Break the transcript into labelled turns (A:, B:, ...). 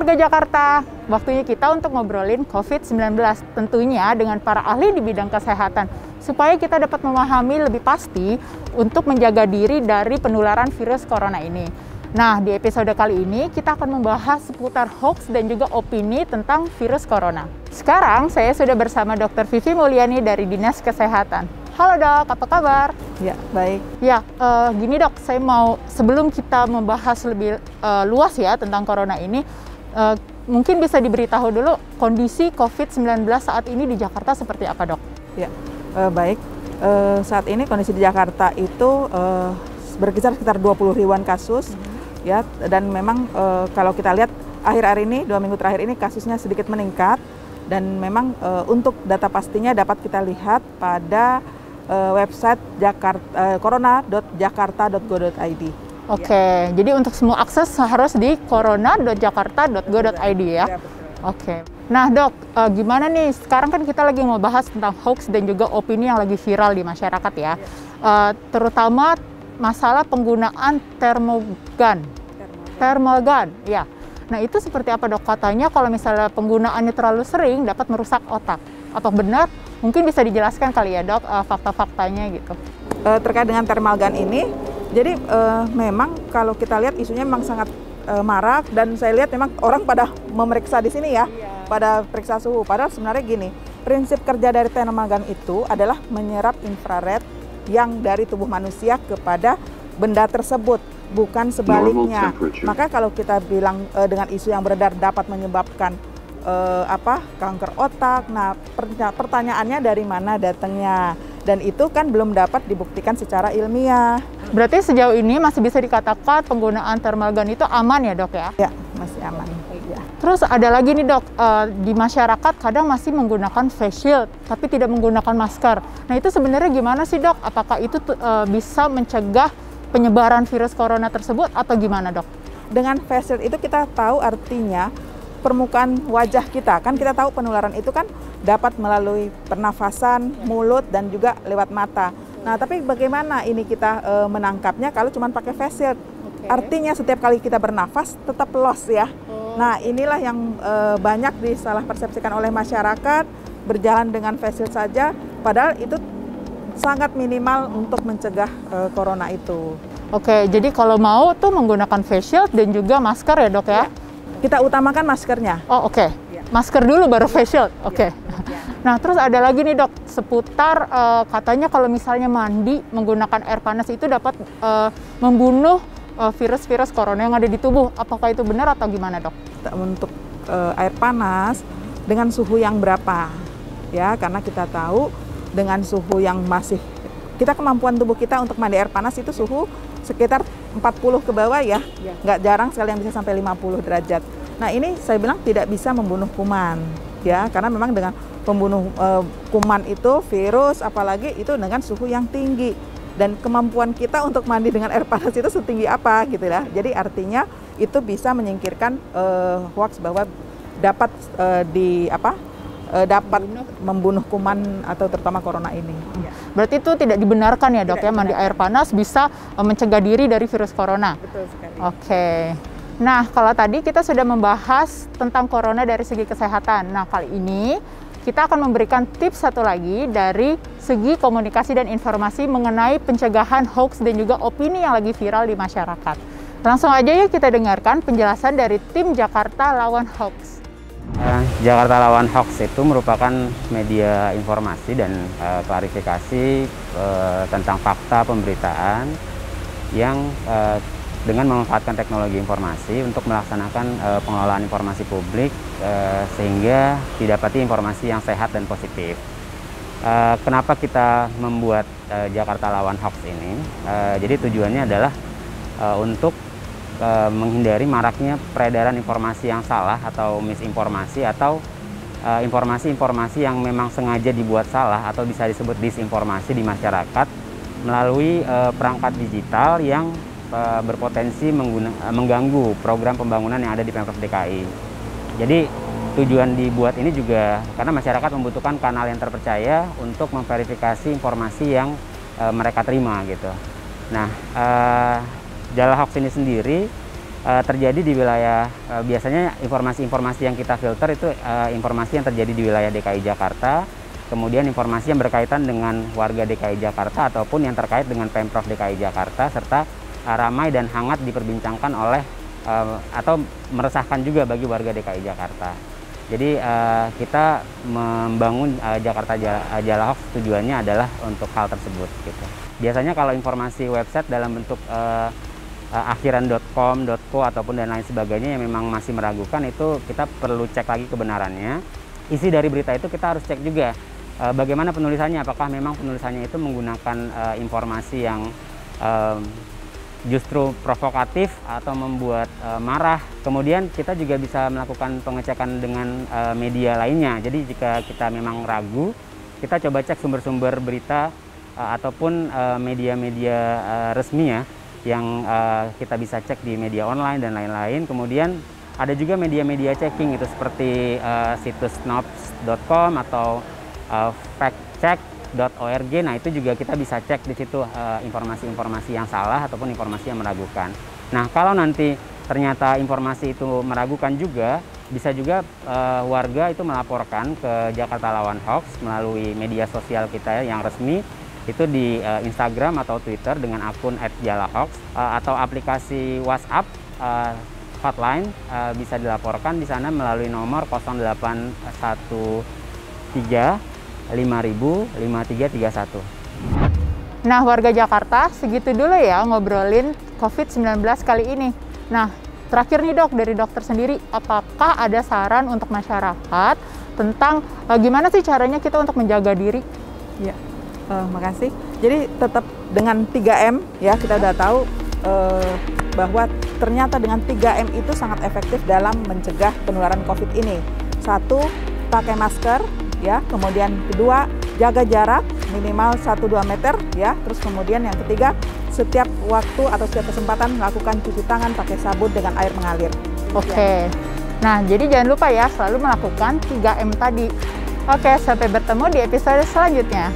A: warga Jakarta, waktunya kita untuk ngobrolin COVID-19, tentunya dengan para ahli di bidang kesehatan, supaya kita dapat memahami lebih pasti untuk menjaga diri dari penularan virus corona ini. Nah, di episode kali ini kita akan membahas seputar hoax dan juga opini tentang virus corona. Sekarang saya sudah bersama Dr. Vivi Mulyani dari Dinas Kesehatan. Halo dok, apa kabar?
B: Ya, baik.
A: Ya, gini dok, saya mau sebelum kita membahas lebih luas ya tentang corona ini, mungkin bisa diberitahu dulu kondisi COVID-19 saat ini di Jakarta seperti apa dok?
B: Ya, baik. Saat ini kondisi di Jakarta itu berkisar sekitar 20 ribuan kasus, ya. Dan memang kalau kita lihat akhir-akhir ini, 2 minggu terakhir ini kasusnya sedikit meningkat. Dan memang untuk data pastinya dapat kita lihat pada website corona.jakarta.go.id.
A: Oke, jadi untuk semua akses harus di corona.jakarta.go.id ya. Oke. Nah dok, gimana nih? Sekarang kan kita lagi mau bahas tentang hoax dan juga opini yang lagi viral di masyarakat ya. Terutama masalah penggunaan thermal gun, ya. Nah itu seperti apa dok? Katanya kalau misalnya penggunaannya terlalu sering dapat merusak otak. Apa benar? Mungkin bisa dijelaskan kali ya dok, fakta-faktanya gitu.
B: Terkait dengan thermal gun ini, jadi memang kalau kita lihat isunya memang sangat marak, dan saya lihat memang orang pada memeriksa di sini ya, pada periksa suhu. Padahal sebenarnya gini, prinsip kerja dari thermal gun itu adalah menyerap infrared yang dari tubuh manusia kepada benda tersebut, bukan sebaliknya. Maka kalau kita bilang dengan isu yang beredar dapat menyebabkan kanker otak, nah pertanyaannya dari mana datangnya, dan itu kan belum dapat dibuktikan secara ilmiah.
A: Berarti sejauh ini masih bisa dikatakan penggunaan thermal gun itu aman ya dok ya?
B: Ya, masih aman. Ya.
A: Terus ada lagi nih dok, di masyarakat kadang masih menggunakan face shield tapi tidak menggunakan masker. Nah itu sebenarnya gimana sih dok? Apakah itu bisa mencegah penyebaran virus corona tersebut atau gimana dok?
B: Dengan face shield itu kita tahu artinya permukaan wajah kita, kan kita tahu penularan itu kan dapat melalui pernafasan, mulut, dan juga lewat mata. Nah, tapi bagaimana ini kita menangkapnya kalau cuma pakai face shield? Artinya setiap kali kita bernafas tetap loss ya. Nah, inilah yang banyak disalah persepsikan oleh masyarakat, berjalan dengan face shield saja, padahal itu sangat minimal untuk mencegah corona itu.
A: Oke, jadi kalau mau tuh menggunakan face shield dan juga masker ya dok ya?
B: Kita utamakan maskernya.
A: Oh oke. Masker dulu baru face shield. Oke. Nah terus ada lagi nih dok, seputar katanya kalau misalnya mandi menggunakan air panas itu dapat membunuh virus-virus corona yang ada di tubuh. Apakah itu benar atau gimana dok?
B: Untuk air panas dengan suhu yang berapa? Ya, karena kita tahu dengan suhu yang masih, kemampuan tubuh kita untuk mandi air panas itu suhu sekitar 40 ke bawah ya. Nggak jarang sekali yang bisa sampai 50 derajat. Nah ini saya bilang tidak bisa membunuh kuman ya, karena memang dengan pembunuh kuman itu virus, apalagi itu dengan suhu yang tinggi, dan kemampuan kita untuk mandi dengan air panas itu setinggi apa gitu ya. Jadi artinya itu bisa menyingkirkan hoax bahwa dapat dapat membunuh kuman atau terutama corona ini.
A: Berarti itu tidak dibenarkan ya dok ya, mandi air panas bisa mencegah diri dari virus corona?
B: Betul sekali.
A: Oke. Nah kalau tadi kita sudah membahas tentang corona dari segi kesehatan. Nah kali ini kita akan memberikan tips satu lagi dari segi komunikasi dan informasi mengenai pencegahan hoax dan juga opini yang lagi viral di masyarakat. Langsung aja yuk kita dengarkan penjelasan dari tim Jakarta Lawan Hoax.
C: Jakarta Lawan Hoax itu merupakan media informasi dan klarifikasi tentang fakta pemberitaan yang dengan memanfaatkan teknologi informasi untuk melaksanakan pengelolaan informasi publik sehingga didapati informasi yang sehat dan positif. Kenapa kita membuat Jakarta Lawan Hoax ini? Jadi tujuannya adalah untuk menghindari maraknya peredaran informasi yang salah atau misinformasi atau informasi-informasi yang memang sengaja dibuat salah atau bisa disebut disinformasi di masyarakat melalui perangkat digital yang berpotensi mengganggu program pembangunan yang ada di Pemprov DKI. Jadi tujuan dibuat ini juga karena masyarakat membutuhkan kanal yang terpercaya untuk memverifikasi informasi yang mereka terima gitu. Nah, Jala Hoax ini sendiri terjadi di wilayah, biasanya informasi-informasi yang kita filter itu informasi yang terjadi di wilayah DKI Jakarta, kemudian informasi yang berkaitan dengan warga DKI Jakarta ataupun yang terkait dengan Pemprov DKI Jakarta, serta ramai dan hangat diperbincangkan oleh atau meresahkan juga bagi warga DKI Jakarta. Jadi kita membangun Jakarta Jala Hoax tujuannya adalah untuk hal tersebut gitu. Biasanya kalau informasi website dalam bentuk akhiran.com, .co ataupun dan lain sebagainya yang memang masih meragukan, itu kita perlu cek lagi kebenarannya. Isi dari berita itu kita harus cek juga bagaimana penulisannya, apakah memang penulisannya itu menggunakan informasi yang justru provokatif atau membuat marah. Kemudian kita juga bisa melakukan pengecekan dengan media lainnya. Jadi jika kita memang ragu, kita coba cek sumber-sumber berita ataupun media-media resmi ya, yang kita bisa cek di media online dan lain-lain. Kemudian ada juga media-media checking itu seperti situs snopes.com atau factcheck.org. Nah, itu juga kita bisa cek di situ informasi-informasi yang salah ataupun informasi yang meragukan. Nah, kalau nanti ternyata informasi itu meragukan juga, bisa juga warga itu melaporkan ke Jakarta Lawan Hoax melalui media sosial kita yang resmi, itu di Instagram atau Twitter dengan akun @jalahoax, atau aplikasi WhatsApp hotline bisa dilaporkan di sana melalui nomor 0813 5000 5331.
A: Nah, warga Jakarta, segitu dulu ya ngobrolin COVID-19 kali ini. Nah, terakhir nih dok, dari dokter sendiri, apakah ada saran untuk masyarakat tentang gimana sih caranya kita untuk menjaga diri?
B: Ya. Makasih. Jadi tetap dengan 3M ya, kita udah tahu bahwa ternyata dengan 3M itu sangat efektif dalam mencegah penularan COVID ini. 1, pakai masker ya, kemudian kedua, jaga jarak minimal 1-2 meter ya, terus kemudian yang ketiga, setiap waktu atau setiap kesempatan melakukan cuci tangan pakai sabun dengan air mengalir.
A: Oke. Nah, jadi jangan lupa ya selalu melakukan 3M tadi. Oke, sampai bertemu di episode selanjutnya.